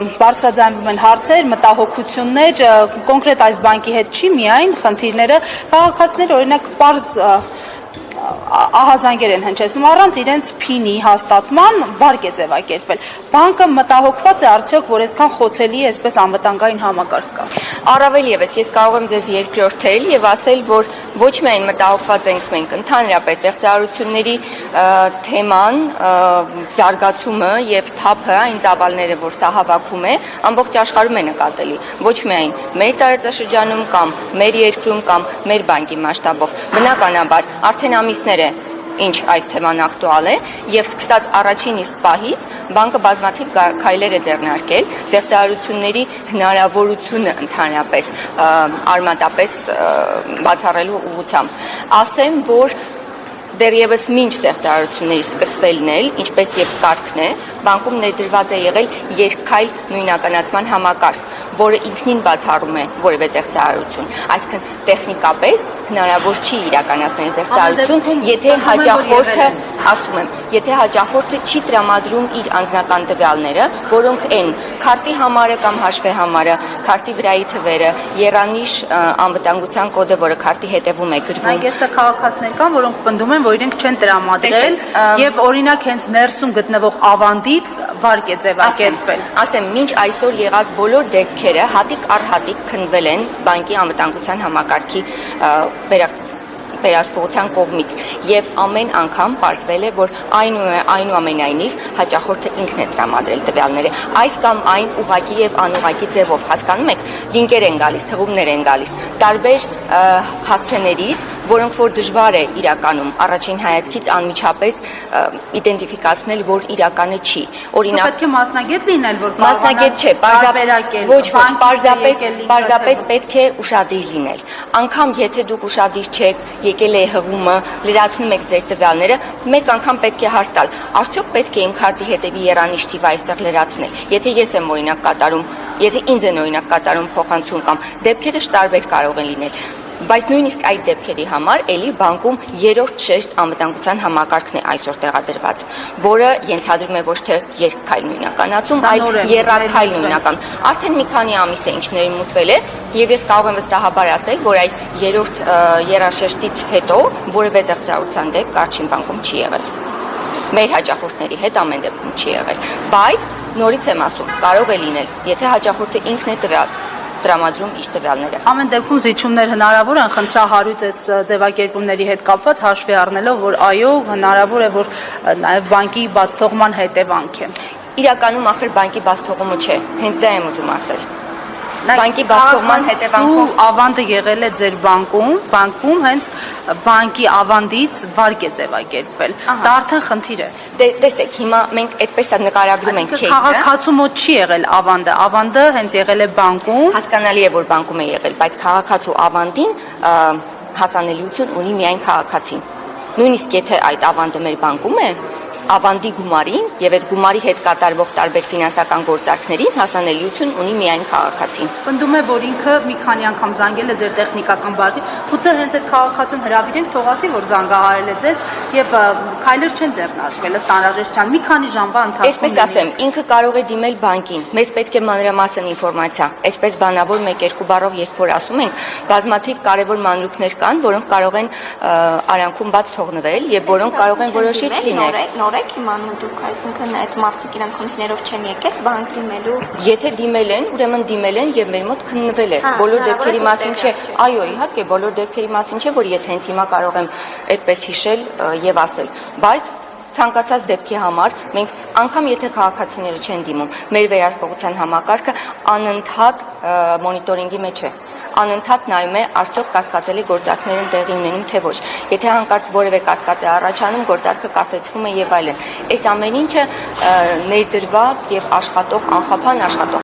Բարձրաձայնվում են հարցեր, մտահոգություններ, կոնկրետ այս բանկի հետ չի միայն խնդիրները, քաղաքացիները օրինակ պարզ ահազանգեր են հնչեցնում, առանց իրենց փինի հաստատման վարկ է ձևակերպվել։ Բանկը մտահոգված է արդյոք, որ այսքան խոցելի է այսպես անվտանգային համակարգ կա։ Առավել ևս ես կարող եմ ձեզ երկրորդել եւ ասել, որ ոչ միայն մտահոգված ենք մենք, ընդհանրապես ստեղծարարությունների թեման, զարգացումը եւ թափը, այն ծավալները, որ սա հավաքում է, ամբողջ աշխարհում է նկատելի։ Ոչ միայն մեր տարածաշրջանում կամ մեր երկրում կամ մեր բանկի մասշտաբով։ Բնականաբար, արդեն ամիսներ է ինչ այս թեման ակտուալ է եւ սկսած առաջին իսկ պահից բանկը բազմաթիվ քայլեր է ձեռնարկել ստեղծարարությունների հնարավորությունը ընդհանրապես արմատապես բացառելու ուղղությամբ։ Ասեմ, որ դեռևս մինչ ստեղծարարությունների սկսվելն էլ, ինչպես եւ կարգն է, բանկում ներդրված է եղել երկքայլ նույնականացման համակարգ, որը ինքնին բացառում է որևէ ստեղծարարություն։ Այսինքն տեխնիկապես հնարավոր չի իրականացնել ստեղծարարություն, եթե հաճախորդը, ասում եմ, եթե հաճախորդը չի տրամադրում իր անձնական տվյալները, որոնք են քարտի համարը կամ հաշվի համարը, քարտի վրայի թվերը, եռանիշ անվտանգության կոդը, որը քարտի հետևում է գրվում։ Այստեղ քաղաքացիներ կան, որոնք պնդում են, որ իրենք չեն տրամադրել եւ օրինակ հենց ներսում գտնվող ավանդից վարկ է ձևակերպվել։ Ասեմ, մինչ այսօր եղած բոլոր դեպքերը հատիկ առ հատիկ քննվել են բանկի անվտանգության համակարգի վերահսկողության կողմից եւ ամեն անգամ պարզվել է, որ այնուամենայնիվ հաճախորդը ինքն է տրամադրել տվյալները։ Այս կամ այն ուղղակի եւ անուղղակի ձևով, հասկանում եք, լինկեր են գալիս, հղումներ են գալիս տարբեր հասցեներից, որոնք որ դժվար է իրականում առաջին հայացքից անմիջապես իդենտիֆիկացնել, որ իրականը չի։ Օրինակ, պետք է մասնագետ լինել, որ մասնագետ չէ, պարզապես պետք է ուշադիր լինել։ Անկամ եթե դուք ուշադիր չեք, եկել է հղումը, լրացնում եք ձեր տվյալները, մեկ անգամ պետք է հարց տալ, արդյոք պետք է իմ քարտի հետևի եռանիշ թիվը այստեղ լրացնել։ Եթե ես եմ օրինակ կատարում, եթե ինձ են օրինակ կատարում փոխանցում կամ դեպքերը տարբեր կարող են լինել։ Բայց նույնիսկ այդ դեպքերի համար էլի բանկում երրորդ շերտ անվտանգության համակարգն է այսօր տեղադրված, որը ենթադրում է ոչ թե երկքայլ նույնականացում, այլ եռաքայլ նույնական։ Արդեն մի քանի ամիս է ինչ ներմուծվել է, եւ ես կարող եմ վստահաբար ասել, որ այդ երրորդ եռաշերտից հետո որևէ ստեղծարարության դեպք Առաջին բանկում չի եղել։ Մեր հաճախորդների հետ ամեն դեպքում չի եղել։ Բայց նորից եմ ասում, կարող է լինել, եթե հաճախորդը ինքն է տրամադրում իր տվյալները։ Ամեն դեպքում զիջումներ հնարավոր են, խնդրահարույց այս ձևակերպումների հետ կապված հաշվի առնելով, որ այո, հնարավոր է, որ նաև բանկի բացթողման հետևանք է։ Իրականում ախր բանկի բացթողումը չէ, հենց դա եմ ուզում ասել։ Բանկի բացթողման հետևանքով ավանդը եղել է ձեր բանկում հենց բանկի ավանդից վարկ է ձևակերպվել։ Դա արդեն խնդիր է։ Տեսեք, հիմա մենք այդպես նկարագրում ենք քեյսը։ Քաղաքացու մոտ չի եղել ավանդը հենց եղել է բանկում։ Հասկանալի է, որ բանկում է եղել, բայց քաղաքացու ավանդին հասանելիություն ունի միայն քաղաքացին։ Նույնիսկ եթե այդ ավանդը մեր բանկում է, ավանդի գումարին եւ այդ գումարի հետ կատարվող տարբեր ֆինանսական գործարքներին հասանելիություն ունի միայն քաղաքացին։ Պնդում է, որ ինքը մի քանի անգամ զանգել է ձեր տեխնիկական բաժին, գուցե հենց այդ քաղաքացուն հրավիրենք, թողացի, որ զանգահարել է ձեզ եւ քայլեր չեն ձեռնարկվել ըստ անհրաժեշտության։ Մի քանի ժամվա ընթացքում Այսպես ասեմ, ինքը կարող է դիմել բանկին։ Մեզ պետք է մանրամասն ինֆորմացիա։ Այսպես բանավոր 1-2 բառով երբ որ ասում ենք, բազմաթիվ կարևոր մանրուքներ կան, որոնք կարող են արանքում բաց թողնվել եւ որոնք կարող են որոշիչ լինել։ Եք իմանում դուք, այսինքն այդ մարդիկ իրենց խնդիրներով չեն եկել բանկ դիմելու։ Եթե դիմել են, ուրեմն դիմել են եւ մեր մոտ քննվել է։ Բոլոր դեպքերի մասին չէ։ Այո, իհարկե, բոլոր դեպքերի մասին չէ, որ ես հենց հիմա կարող եմ այդպես հիշել եւ ասել, բայց ցանկացած դեպքի համար մենք անգամ եթե քաղաքացիները չեն դիմում, մեր վերահսկողության համակարգը անընդհատ մոնիտորինգի մեջ է։ Անընդհատ նայում է արդյոք կասկածելի գործարքներ են տեղի ունենում թե ոչ։ Եթե հանկարծ որևէ կասկած է առաջանում, գործարքը կասեցվում է եւ այլն։ Այս ամեն ինչը ներդրված եւ աշխատող, անխափան աշխատող